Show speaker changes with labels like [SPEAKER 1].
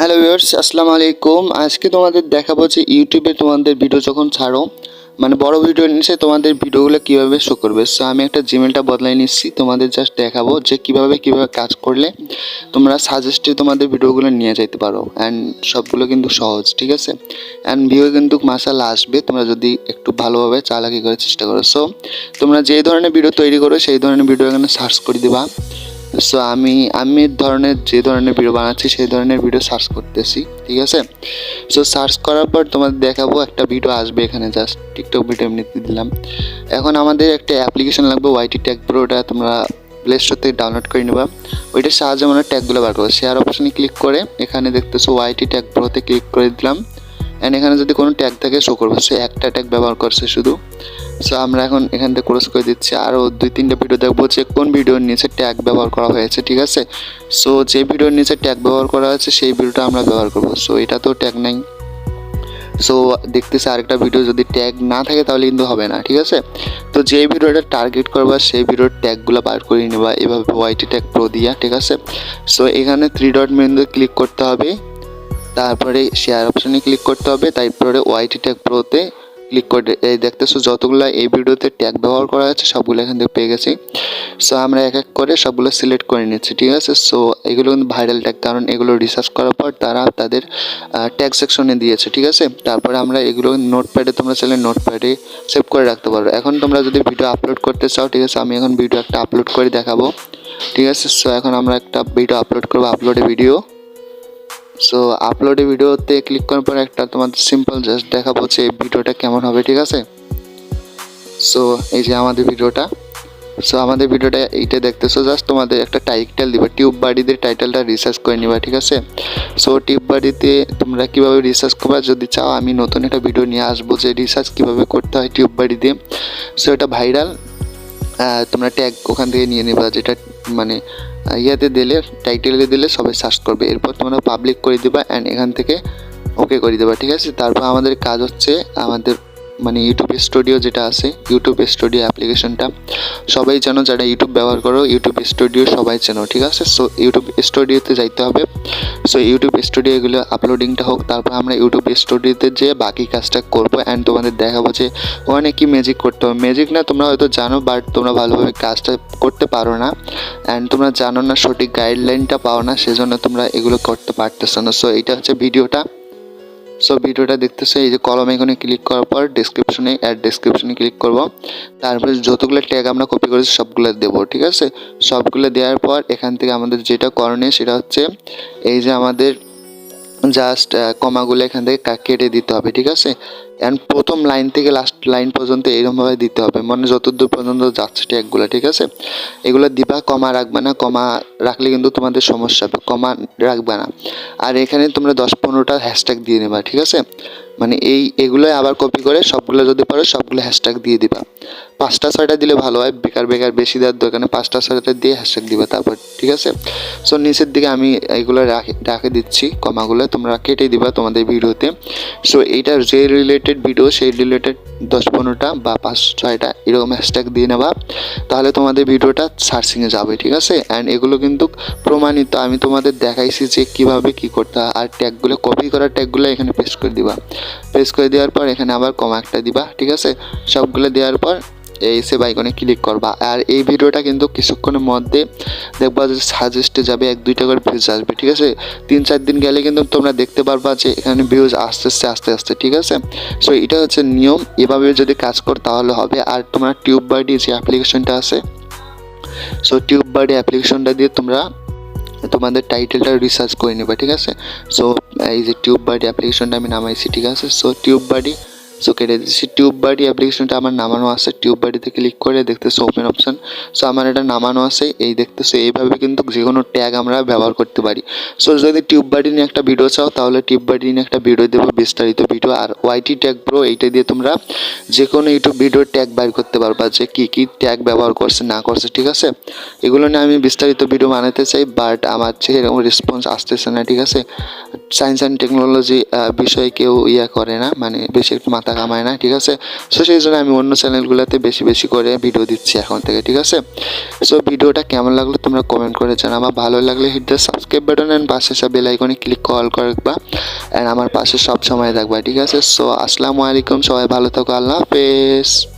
[SPEAKER 1] Hello viewers, আসসালামু আলাইকুম। আজকে তোমাদের দেখাবো যে ইউটিউবে তোমাদের ভিডিও যখন ছাড়ো, মানে বড় ভিডিও নিচে তোমাদের ভিডিওগুলো কীভাবে শো করবে। সো আমি একটা জিমেলটা বদলাই নিচ্ছি, তোমাদের জাস্ট দেখাবো যে কীভাবে কাজ করলে তোমরা সাজেস্টে তোমাদের ভিডিওগুলো নিয়ে যেতে পারো। অ্যান্ড সবগুলো কিন্তু সহজ, ঠিক আছে। অ্যান্ড ভিউ কিন্তু মাশাআল্লাহ আসবে তোমরা যদি একটু ভালোভাবে চালাকি করে চেষ্টা করো। সো তোমরা যে ধরনের ভিডিও তৈরি করো সেই ধরনের ভিডিও এখানে সার্চ করে দিবা। সো আমি যে ধরনের ভিডিও বানাচ্ছি সেই ধরনের ভিডিও সার্চ করতেছি, ঠিক আছে। সো সার্চ করার পর তোমাদের দেখাবো একটা ভিডিও আসবে এখানে, জাস্ট টিকটক ভিডিও এমনিতে দিলাম। এখন আমাদের একটা অ্যাপ্লিকেশন লাগবে ওয়াইটি ট্যাগ প্রো, ওটা তোমরা প্লে স্টোর থেকে ডাউনলোড করে নেবা। ওইটার সাহায্যে আমরা ট্যাগগুলো বার করবো। শেয়ার অপশানে ক্লিক করে এখানে দেখতেছো ওয়াইটি ট্যাগ প্রোতে ক্লিক করে দিলাম। অ্যান্ড এখানে যদি কোনো ট্যাগ থাকে শো করবে। সো একটা ট্যাগ ব্যবহার করছে শুধু। সো আমরা এখন এখান থেকে ক্রস করে দিচ্ছি। আরও 2-3টা ভিডিও দেখবো যে কোন ভিডিওর নিচে ট্যাগ ব্যবহার করা হয়েছে, ঠিক আছে। সো যে ভিডিওর নিচে ট্যাগ ব্যবহার করা হয়েছে সেই ভিডিওটা আমরা ব্যবহার করবো। সো এটা তো ট্যাগ নাই। সো দেখতেছি আরেকটা ভিডিও যদি ট্যাগ না থাকে তাহলে কিন্তু হবে না, ঠিক আছে। তো যে ভিডিওটা টার্গেট করবা সেই ভিডিওর ট্যাগগুলো বার করে নেবা এভাবে ওয়াইটি ট্যাগ প্রো দিয়া, ঠিক আছে। সো এখানে 3 ডট মেনুতে ক্লিক করতে হবে, তারপরে শেয়ার অপশানে ক্লিক করতে হবে, তারপরে ওয়াইটি ট্যাগ প্রোতে ক্লিক করে এই দেখতেছো যতগুলো এই ভিডিওতে ট্যাগ ব্যবহার করা আছে সবগুলো এখান থেকে পেয়ে গেছি। সো আমরা এক এক করে সবগুলো সিলেক্ট করে নিচ্ছি, ঠিক আছে। সো এগুলো কিন্তু ভাইরাল ট্যাগ, কারণ এগুলো রিসার্চ করার পর তারা তাদের ট্যাগ সেকশনে দিয়েছে, ঠিক আছে। তারপরে আমরা এগুলো নোটপ্যাডে, তোমরা চাইলে নোটপ্যাডে সেভ করে রাখতে পারো। এখন তোমরা যদি ভিডিও আপলোড করতে চাও, ঠিক আছে, আমি এখন ভিডিও একটা আপলোড করে দেখাবো, ঠিক আছে। সো এখন আমরা একটা ভিডিও আপলোড করবো, আপলোডে ভিডিও। সো আপলোডে ভিডিওতে ক্লিক করার পর একটা তোমাদের সিম্পল জাস্ট দেখাবো যে ভিডিওটা কেমন হবে, ঠিক আছে। সো এই যে আমাদের ভিডিওটা। সো আমাদের ভিডিওটা এইটা দেখতেছো, জাস্ট তোমাদের একটা টাইটেল দিবা, টিউব বাড়িতে টাইটেলটা রিসার্চ করে নিবা, ঠিক আছে। সো টিউব বাড়িতে তোমরা কীভাবে রিসার্চ করবা যদি চাও, আমি নতুন একটা ভিডিও নিয়ে আসবো যে রিসার্চ কীভাবে করতে হয় টিউব বাড়িতে। সো এটা ভাইরাল, তোমরা ট্যাগ ওখান থেকে নিয়ে নেবা, যেটা মানে ইয়াতে দিলে, টাইটেলে দিলে সবাই সার্চ করবে। এরপর তোমরা পাবলিক করে দেবা অ্যান্ড এখান থেকে ওকে করে দেবা, ঠিক আছে। তারপর আমাদের কাজ হচ্ছে আমাদের মানে ইউটিউব স্টুডিও যেটা আছে, ইউটিউব স্টুডিও অ্যাপ্লিকেশনটা সবাই জানো, যারা ইউটিউব ব্যবহার করো ইউটিউব স্টুডিও সবাই চেনো, ঠিক আছে। সো ইউটিউব স্টুডিওতে যাইতে হবে। সো ইউটিউব স্টুডিও এগুলো আপলোডিংটা হোক, তারপর আমরা ইউটিউব স্টুডিওতে যেয়ে বাকি কাজটা করবো অ্যান্ড তোমাদের দেখাবো যে ওখানে কি ম্যাজিক করতে হবে। ম্যাজিক না, তোমরা হয়তো জানো বাট তোমরা ভালোভাবে কাজটা করতে পারো না অ্যান্ড তোমরা জানো না, সঠিক গাইডলাইনটা পাও না, সেজন্য তোমরা এগুলো করতে পারতেছো না। সো এটা হচ্ছে ভিডিওটা। সো ভিডিওটা দেখতেছো, এই যে কলম এখানে ক্লিক করার পর ডেসক্রিপশনে ডেসক্রিপশনে ক্লিক করব। তারপরে যতগুলো ট্যাগ আমরা কপি করেছি সবগুলো দেবো, ঠিক আছে। সবগুলো দেওয়ার পর এখান থেকে আমাদের যেটা করণীয় সেটা হচ্ছে এই যে আমাদের জাস্ট কমাগুলো এখান থেকে কেটে দিতে হবে, ঠিক আছে। অ্যান্ড প্রথম লাইন থেকে লাস্ট লাইন পর্যন্ত এইরকমভাবে দিতে হবে, মানে যতদূর পর্যন্ত যাচ্ছে ট্যাগগুলো, ঠিক আছে। এগুলো দিবা, কমা রাখবে না, কমা রাখলে কিন্তু তোমাদের সমস্যা হবে, কমা রাখবে না। আর এখানে তোমরা 10-15টা হ্যাশট্যাগ দিয়ে নেবা, ঠিক আছে। মানে এগুলোই আবার কপি করে সবগুলো যদি পারো সবগুলো হ্যাশট্যাগ দিয়ে দিবা। 5টা 6টা দিলে ভালো হয়, বেকার বেশি দেওয়ার দোকানে 5টা 6টা দিয়ে হ্যাশট্যাগ দিবা তারপর, ঠিক আছে। সো নিচের দিকে আমি এইগুলো রাখে দিচ্ছি, কমাগুলো তোমরা কেটে দিবা তোমাদের ভিডিওতে। সো এইটা যে রিলেটেড ভিডিও সেই রিলেটেড 10-15টা বা 5-6টা এরকম হ্যাশট্যাগ দিয়ে নেবা, তাহলে তোমাদের ভিডিওটা সার্চিংয়ে যাবে, ঠিক আছে। অ্যান্ড এগুলো কিন্তু প্রমাণিত, আমি তোমাদের দেখাইছি যে কীভাবে কী করতে হয়। আর ট্যাগগুলো কপি করার ট্যাগগুলো এখানে পেস্ট করে দিবা, পেস্ট করে দেওয়ার পর এখানে আবার কমা একটা দিবা, ঠিক আছে। সবগুলো দেওয়ার পর এই সেভ আইকনে ক্লিক করবা। আর এই ভিডিওটা কিন্তু কিছুক্ষণের মধ্যে দেখবা যে সাজেস্টে যাবে, 1-2টা করে ভিউজ আসবে, ঠিক আছে। 3-4 দিন গেলে কিন্তু তোমরা দেখতে পারবা যে এখানে ভিউজ আসতেছে আস্তে আস্তে, ঠিক আছে। সো এটা হচ্ছে নিয়ম, এভাবে যদি কাজ কর তাহলে হবে। আর তোমরা টিউব বাডি যে অ্যাপ্লিকেশনটা আছে, সো টিউব বাডি অ্যাপ্লিকেশনটা দিয়ে তোমরা তোমাদের টাইটেলটা রিসার্চ করে নেবা, ঠিক আছে। সো এই যে টিউব বাডি অ্যাপ্লিকেশনটা আমি নামাইছি, ঠিক আছে। সো টিউব বাডি, সো কেটে দিচ্ছি। টিউব বাডি অ্যাপ্লিকেশনটা আমার নামানো আছে, টিউব বাডিতে ক্লিক করে দেখতেছো ওপেন অপশন। সো আমার এটা নামানো আছে, এই দেখতেছো এইভাবে কিন্তু যে কোনো ট্যাগ আমরা ব্যবহার করতে পারি। সো যদি টিউব বাডি নিয়ে একটা ভিডিও চাও তাহলে টিউব বাডি নিয়ে একটা ভিডিও দেবো, বিস্তারিত ভিডিও। আর ওয়াইটি ট্যাগ প্রো এইটা দিয়ে তোমরা যে কোনো ইউটিউব ভিডিও ট্যাগ বাইর করতে পারবা, যে কী কী ট্যাগ ব্যবহার করছে না করছে, ঠিক আছে। এগুলো নিয়ে আমি বিস্তারিত ভিডিও বানাতে চাই বাট আমার সেরকম রেসপন্স আসতেছে না, ঠিক আছে। সায়েন্স অ্যান্ড টেকনোলজি বিষয়ে কেউ করে না, মানে বেশি একটু মাথা কামায় না, ঠিক আছে। সো সেই জন্য আমি অন্য চ্যানেলগুলোতে বেশি বেশি করে ভিডিও দিচ্ছি এখন থেকে, ঠিক আছে। সো ভিডিওটা কেমন লাগলো তোমরা কমেন্ট করে জানাবা, ভালো লাগলে hit the subscribe button and পাশে সব বেল আইকনে ক্লিক কল করে রাখবা অ্যান্ড আমার পাশে সব সময় থাকবা, ঠিক আছে। সো আসসালামু আলাইকুম, সবাই ভালো থাকো, আল্লাহ হাফেজ।